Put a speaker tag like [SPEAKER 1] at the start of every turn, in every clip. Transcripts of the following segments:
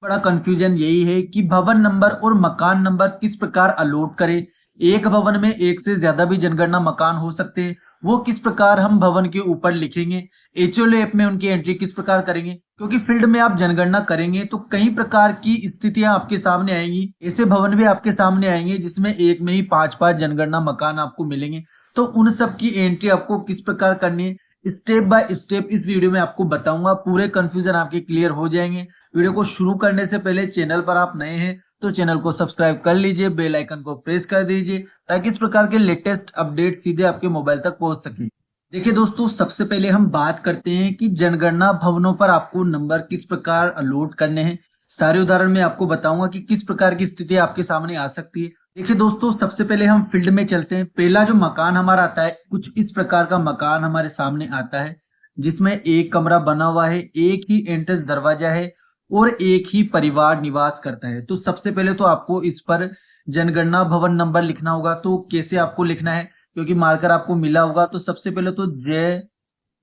[SPEAKER 1] बड़ा कंफ्यूजन यही है कि भवन नंबर और मकान नंबर किस प्रकार अलॉट करें। एक भवन में एक से ज्यादा भी जनगणना मकान हो सकते हैं, वो किस प्रकार हम भवन के ऊपर लिखेंगे। एचओएल ऐप में उनकी एंट्री किस प्रकार करेंगे, क्योंकि फील्ड में आप जनगणना करेंगे तो कई प्रकार की स्थितियां आपके सामने आएंगी। ऐसे भवन भी आपके सामने आएंगे जिसमें एक में ही पांच पांच जनगणना मकान आपको मिलेंगे। तो उन सब की एंट्री आपको किस प्रकार करनी है, स्टेप बाय स्टेप इस वीडियो में आपको बताऊंगा। पूरे कंफ्यूजन आपके क्लियर हो जाएंगे। वीडियो को शुरू करने से पहले चैनल पर आप नए हैं तो चैनल को सब्सक्राइब कर लीजिए, बेल आइकन को प्रेस कर दीजिए ताकि इस प्रकार के लेटेस्ट अपडेट सीधे आपके मोबाइल तक पहुंच सके। देखिए दोस्तों, सबसे पहले हम बात करते हैं कि जनगणना भवनों पर आपको नंबर किस प्रकार अलॉट करने हैं। सारे उदाहरण में आपको बताऊंगा कि किस प्रकार की स्थिति आपके सामने आ सकती है। देखिए दोस्तों, सबसे पहले हम फील्ड में चलते हैं। पहला जो मकान हमारा आता है, कुछ इस प्रकार का मकान हमारे सामने आता है जिसमें एक कमरा बना हुआ है, एक ही एंट्रेंस दरवाजा है और एक ही परिवार निवास करता है। तो सबसे पहले तो आपको इस पर जनगणना भवन नंबर लिखना होगा। तो कैसे आपको लिखना है, क्योंकि मार्कर आपको मिला होगा। तो सबसे पहले तो जय,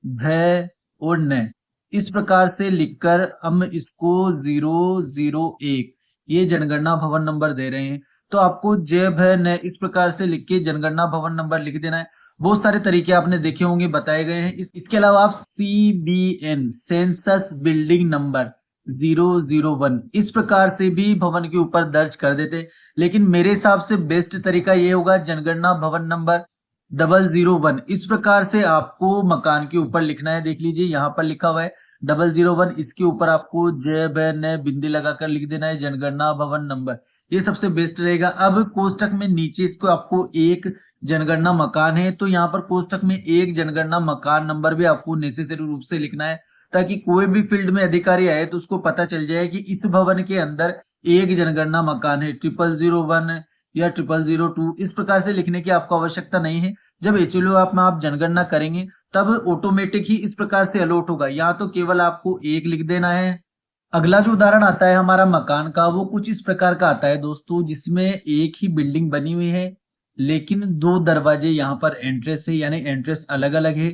[SPEAKER 1] भय और न इस प्रकार से लिखकर हम इसको 001 ये जनगणना भवन नंबर दे रहे हैं। तो आपको जय भय न इस प्रकार से लिख के जनगणना भवन नंबर लिख देना है। बहुत सारे तरीके आपने देखे होंगे, बताए गए हैं। इसके अलावा आप CBN सेंसस बिल्डिंग नंबर 001 इस प्रकार से भी भवन के ऊपर दर्ज कर देते। लेकिन मेरे हिसाब से बेस्ट तरीका ये होगा जनगणना भवन नंबर 001 इस प्रकार से आपको मकान के ऊपर लिखना है। देख लीजिए यहाँ पर लिखा हुआ है 001, इसके ऊपर आपको जय भय न बिंदी लगाकर लिख देना है जनगणना भवन नंबर। ये सबसे बेस्ट रहेगा। अब कोष्टक में नीचे इसको आपको एक जनगणना मकान है तो यहाँ पर कोष्टक में एक जनगणना मकान नंबर भी आपको नेसेसरी रूप से लिखना है, ताकि कोई भी फील्ड में अधिकारी आए तो उसको पता चल जाए कि इस भवन के अंदर एक जनगणना मकान है। 0001 या 0002 इस प्रकार से लिखने की आपको आवश्यकता नहीं है। जब एचएलओ आप में आप जनगणना करेंगे तब ऑटोमेटिक ही इस प्रकार से अलॉट होगा। यहाँ तो केवल आपको एक लिख देना है। अगला जो उदाहरण आता है हमारा मकान का, वो कुछ इस प्रकार का आता है दोस्तों, जिसमें एक ही बिल्डिंग बनी हुई है लेकिन दो दरवाजे यहाँ पर एंट्रेंस है, यानी एंट्रेंस अलग अलग है।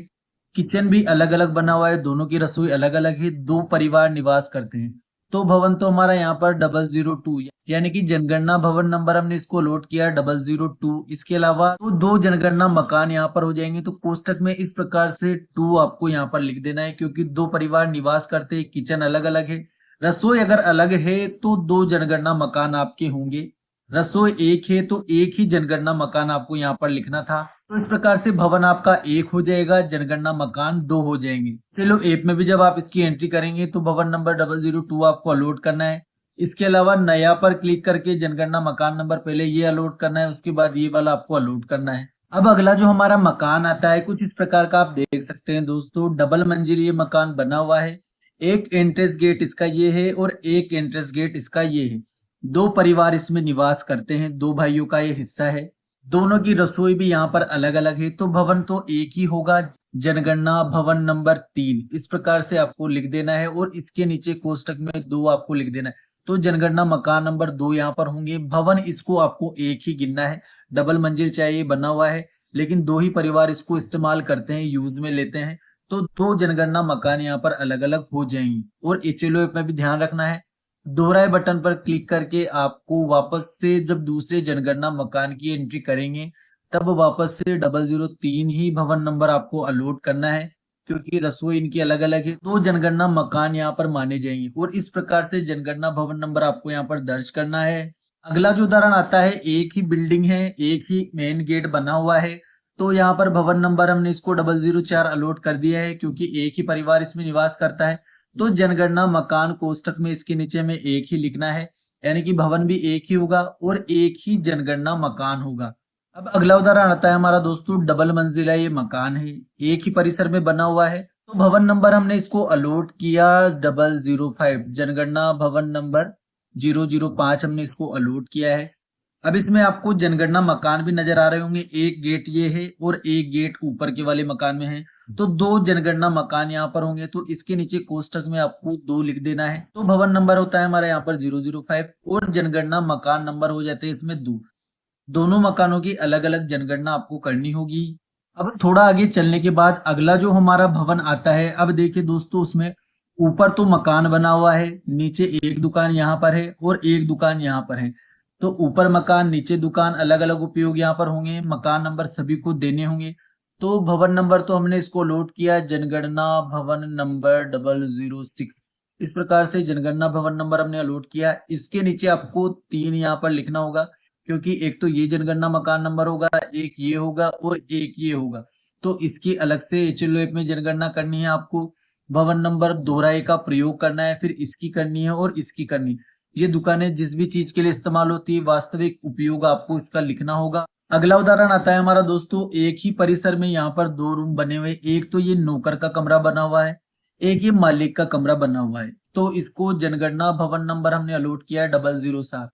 [SPEAKER 1] किचन भी अलग अलग बना हुआ है, दोनों की रसोई अलग अलग है, दो परिवार निवास करते हैं। तो भवन तो हमारा यहाँ पर 002 यानी कि जनगणना भवन नंबर हमने इसको लोड किया 002। इसके अलावा तो दो जनगणना मकान यहाँ पर हो जाएंगे। तो कोष्टक में इस प्रकार से 2 आपको यहाँ पर लिख देना है, क्योंकि दो परिवार निवास करते हैं, किचन अलग अलग है। रसोई अगर अलग है तो दो जनगणना मकान आपके होंगे। रसोई एक है तो एक ही जनगणना मकान आपको यहाँ पर लिखना था। तो इस प्रकार से भवन आपका एक हो जाएगा, जनगणना मकान दो हो जाएंगे। चलो ऐप में भी जब आप इसकी एंट्री करेंगे तो भवन नंबर 002 आपको अलॉट करना है। इसके अलावा नया पर क्लिक करके जनगणना मकान नंबर पहले ये अलॉट करना है, उसके बाद ये वाला आपको अलॉट करना है। अब अगला जो हमारा मकान आता है कुछ इस प्रकार का आप देख सकते हैं दोस्तों, डबल मंजिल ये मकान बना हुआ है। एक एंट्रेंस गेट इसका ये है और एक एंट्रेंस गेट इसका ये है। दो परिवार इसमें निवास करते हैं, दो भाइयों का ये हिस्सा है। दोनों की रसोई भी यहाँ पर अलग अलग है। तो भवन तो एक ही होगा, जनगणना भवन नंबर 3 इस प्रकार से आपको लिख देना है और इसके नीचे कोष्टक में 2 आपको लिख देना है। तो जनगणना मकान नंबर 2 यहाँ पर होंगे। भवन इसको आपको एक ही गिनना है, डबल मंजिल चाहिए बना हुआ है लेकिन दो ही परिवार इसको इस्तेमाल करते हैं, यूज में लेते हैं। तो दो जनगणना मकान यहाँ पर अलग अलग हो जाएंगे। और एचएलओ में भी ध्यान रखना है, दोहराए बटन पर क्लिक करके आपको वापस से जब दूसरे जनगणना मकान की एंट्री करेंगे तब वापस से 003 ही भवन नंबर आपको अलॉट करना है, क्योंकि रसोई इनकी अलग अलग है। दो जनगणना मकान यहाँ पर माने जाएंगे और इस प्रकार से जनगणना भवन नंबर आपको यहाँ पर दर्ज करना है। अगला जो उदाहरण आता है, एक ही बिल्डिंग है, एक ही मेन गेट बना हुआ है। तो यहाँ पर भवन नंबर हमने इसको 004 अलॉट कर दिया है, क्योंकि एक ही परिवार इसमें निवास करता है। तो जनगणना मकान कोष्टक में इसके नीचे में एक ही लिखना है, यानी कि भवन भी एक ही होगा और एक ही जनगणना मकान होगा। अब अगला उदाहरण आता है हमारा दोस्तों, डबल मंजिला ये मकान है, एक ही परिसर में बना हुआ है। तो भवन नंबर हमने इसको अलॉट किया 005, जनगणना भवन नंबर 005 हमने इसको अलॉट किया है। अब इसमें आपको जनगणना मकान भी नजर आ रहे होंगे, एक गेट ये है और एक गेट ऊपर के वाले मकान में है। तो दो जनगणना मकान यहाँ पर होंगे। तो इसके नीचे कोष्टक में आपको 2 लिख देना है। तो भवन नंबर होता है हमारा यहाँ पर 005 और जनगणना मकान नंबर हो जाते हैं इसमें 2। दोनों मकानों की अलग अलग जनगणना आपको करनी होगी। अब थोड़ा आगे चलने के बाद अगला जो हमारा भवन आता है, अब देखिए दोस्तों उसमें ऊपर तो मकान बना हुआ है, नीचे एक दुकान यहाँ पर है और एक दुकान यहाँ पर है। तो ऊपर मकान नीचे दुकान अलग अलग उपयोग यहाँ पर होंगे, मकान नंबर सभी को देने होंगे। तो भवन नंबर तो हमने इसको लोड किया, जनगणना भवन नंबर 006। इस प्रकार से जनगणना भवन नंबर हमने अलॉट किया। इसके नीचे आपको 3 यहाँ पर लिखना होगा, क्योंकि एक तो ये जनगणना मकान नंबर होगा, एक ये होगा और एक ये होगा। तो इसकी अलग से एचएलओ में जनगणना करनी है आपको। भवन नंबर दोहराए का प्रयोग करना है, फिर इसकी करनी है और इसकी करनी। ये दुकानें जिस भी चीज के लिए इस्तेमाल होती है, वास्तविक उपयोग आपको इसका लिखना होगा। अगला उदाहरण आता है हमारा दोस्तों, एक ही परिसर में यहाँ पर 2 रूम बने हुए, एक तो ये नौकर का कमरा बना हुआ है, एक ये मालिक का कमरा बना हुआ है। तो इसको जनगणना भवन नंबर हमने अलॉट किया है 007।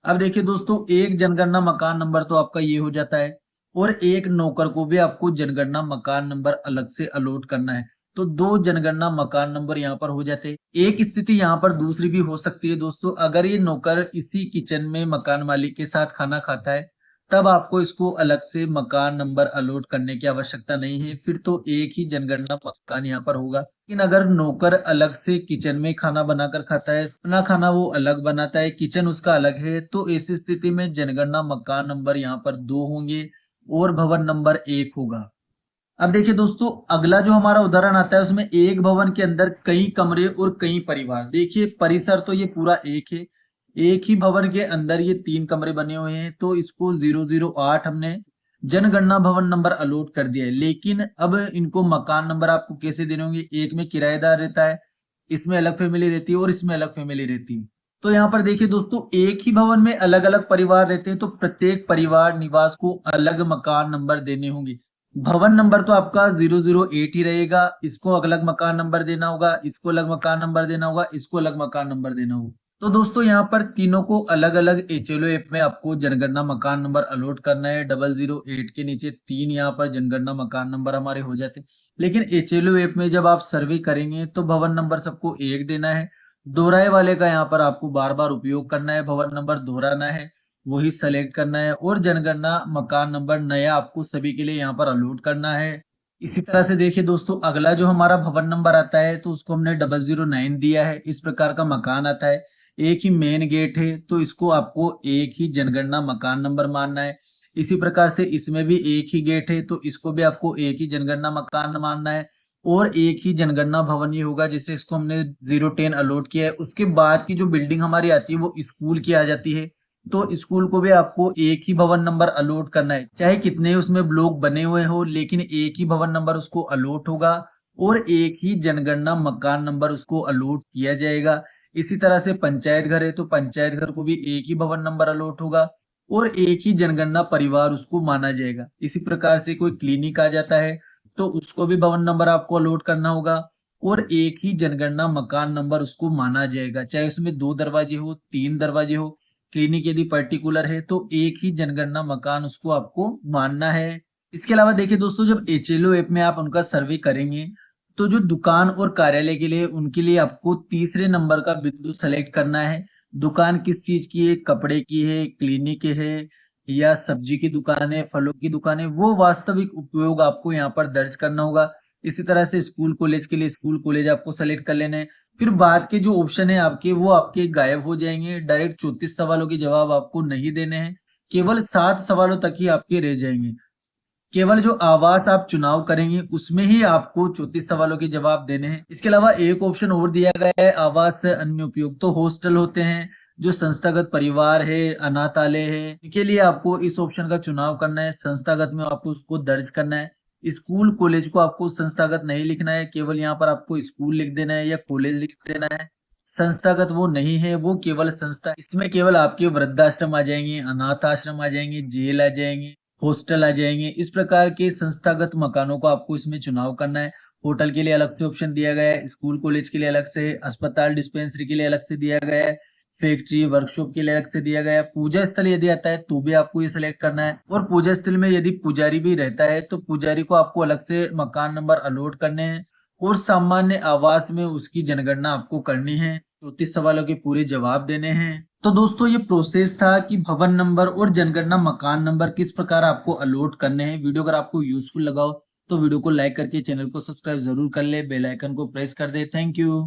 [SPEAKER 1] अब देखिए दोस्तों, एक जनगणना मकान नंबर तो आपका ये हो जाता है, और एक नौकर को भी आपको जनगणना मकान नंबर अलग से अलॉट करना है। तो 2 जनगणना मकान नंबर यहाँ पर हो जाते हैं। एक स्थिति यहाँ पर दूसरी भी हो सकती है दोस्तों, अगर ये नौकर इसी किचन में मकान मालिक के साथ खाना खाता है, तब आपको इसको अलग से मकान नंबर अलॉट करने की आवश्यकता नहीं है, फिर तो एक ही जनगणना मकान यहाँ पर होगा। लेकिन अगर नौकर अलग से किचन में खाना बनाकर खाता है, अपना खाना वो अलग बनाता है, किचन उसका अलग है, तो ऐसी स्थिति में जनगणना मकान नंबर यहाँ पर 2 होंगे और भवन नंबर 1 होगा। अब देखिए दोस्तों, अगला जो हमारा उदाहरण आता है उसमें एक भवन के अंदर कई कमरे और कई परिवार। देखिए परिसर तो ये पूरा एक है, एक ही भवन के अंदर ये 3 कमरे बने हुए हैं, तो इसको 008 हमने जनगणना भवन नंबर अलॉट कर दिया है। लेकिन अब इनको मकान नंबर आपको कैसे देने होंगे, एक में किराएदार रहता है, इसमें अलग फैमिली रहती है और इसमें अलग फैमिली रहती है। तो यहाँ पर देखिए दोस्तों, एक ही भवन में अलग अलग परिवार रहते हैं, तो प्रत्येक परिवार निवास को अलग मकान नंबर देने होंगे। भवन नंबर तो आपका 008 ही रहेगा, इसको अलग मकान नंबर देना होगा, इसको अलग मकान नंबर देना होगा, इसको अलग मकान नंबर देना होगा। तो दोस्तों यहाँ पर तीनों को अलग अलग एचएलओ ऐप में आपको जनगणना मकान नंबर अलॉट करना है। 008 के नीचे 3 यहाँ पर जनगणना मकान नंबर हमारे हो जाते हैं। लेकिन एचएलओ ऐप में जब आप सर्वे करेंगे तो भवन नंबर सबको 1 देना है, दोहराए वाले का यहाँ पर आपको बार बार उपयोग करना है, भवन नंबर दोहराना है, वही सेलेक्ट करना है, और जनगणना मकान नंबर नया आपको सभी के लिए यहाँ पर अलॉट करना है। इसी तरह से देखिए दोस्तों, अगला जो हमारा भवन नंबर आता है तो उसको हमने 009 दिया है। इस प्रकार का मकान आता है, एक ही मेन गेट है, तो इसको आपको एक ही जनगणना मकान नंबर मानना है। इसी प्रकार से इसमें भी एक ही गेट है, तो इसको भी आपको एक ही जनगणना मकान मानना है, और एक ही जनगणना भवन ये होगा जिसे इसको हमने 010 अलॉट किया है। उसके बाद की जो बिल्डिंग हमारी आती है वो स्कूल की आ जाती है, तो स्कूल को भी आपको एक ही भवन नंबर अलॉट करना है, चाहे कितने उसमें ब्लॉक बने हुए हो, लेकिन एक ही भवन नंबर उसको अलॉट होगा और एक ही जनगणना मकान नंबर उसको अलॉट किया जाएगा। इसी तरह से पंचायत घर है, तो पंचायत घर को भी एक ही भवन नंबर अलॉट होगा और एक ही जनगणना परिवार उसको माना जाएगा। इसी प्रकार से कोई क्लिनिक आ जाता है तो उसको भी भवन नंबर आपको अलॉट करना होगा और एक ही जनगणना मकान नंबर उसको माना जाएगा, चाहे उसमें 2 दरवाजे हो, 3 दरवाजे हो। क्लिनिक यदि पर्टिकुलर है तो एक ही जनगणना मकान उसको आपको मानना है। इसके अलावा देखिए दोस्तों, जब एचएलओ ऐप में आप उनका सर्वे करेंगे तो जो दुकान और कार्यालय के लिए, उनके लिए आपको तीसरे नंबर का बिंदु सेलेक्ट करना है। दुकान किस चीज की है, कपड़े की है, क्लिनिक है, या सब्जी की दुकान है, फलों की दुकान है, वो वास्तविक उपयोग आपको यहाँ पर दर्ज करना होगा। इसी तरह से स्कूल कॉलेज के लिए स्कूल कॉलेज आपको सेलेक्ट कर लेना है। फिर बाद के जो ऑप्शन है आपके, वो आपके गायब हो जाएंगे। डायरेक्ट 34 सवालों के जवाब आपको नहीं देने हैं, केवल 7 सवालों तक ही आपके रह जाएंगे। केवल जो आवास आप चुनाव करेंगे उसमें ही आपको 34 सवालों के जवाब देने हैं। इसके अलावा एक ऑप्शन और दिया गया है, आवास से अन्य उपयोग। तो हॉस्टल होते हैं, जो संस्थागत परिवार है, अनाथालय है, इनके लिए आपको इस ऑप्शन का चुनाव करना है। संस्थागत में आपको उसको दर्ज करना है। स्कूल कॉलेज को आपको संस्थागत नहीं लिखना है, केवल यहाँ पर आपको स्कूल लिख देना है या कॉलेज लिख देना है। संस्थागत वो नहीं है, वो केवल संस्था। इसमें केवल आपके वृद्धाश्रम आ जाएंगे, अनाथ आश्रम आ जाएंगे, जेल आ जाएंगे, हॉस्टल आ जाएंगे। इस प्रकार के संस्थागत मकानों को आपको इसमें चुनाव करना है। होटल के लिए अलग से ऑप्शन दिया गया है, स्कूल कॉलेज के लिए अलग से, अस्पताल डिस्पेंसरी के लिए अलग से दिया गया है, फैक्ट्री वर्कशॉप के लिए अलग से दिया गया है। पूजा स्थल यदि आता है तो भी आपको ये सिलेक्ट करना है, और पूजा स्थल में यदि पुजारी भी रहता है तो पुजारी को आपको अलग से मकान नंबर अलॉट करने हैं, और सामान्य आवास में उसकी जनगणना आपको करनी है। 34 सवालों के पूरे जवाब देने हैं। तो दोस्तों, ये प्रोसेस था कि भवन नंबर और जनगणना मकान नंबर किस प्रकार आपको अलॉट करने हैं। वीडियो अगर आपको यूजफुल लगा हो तो वीडियो को लाइक करके चैनल को सब्सक्राइब जरूर कर ले, बेल आइकन को प्रेस कर दे। Thank you.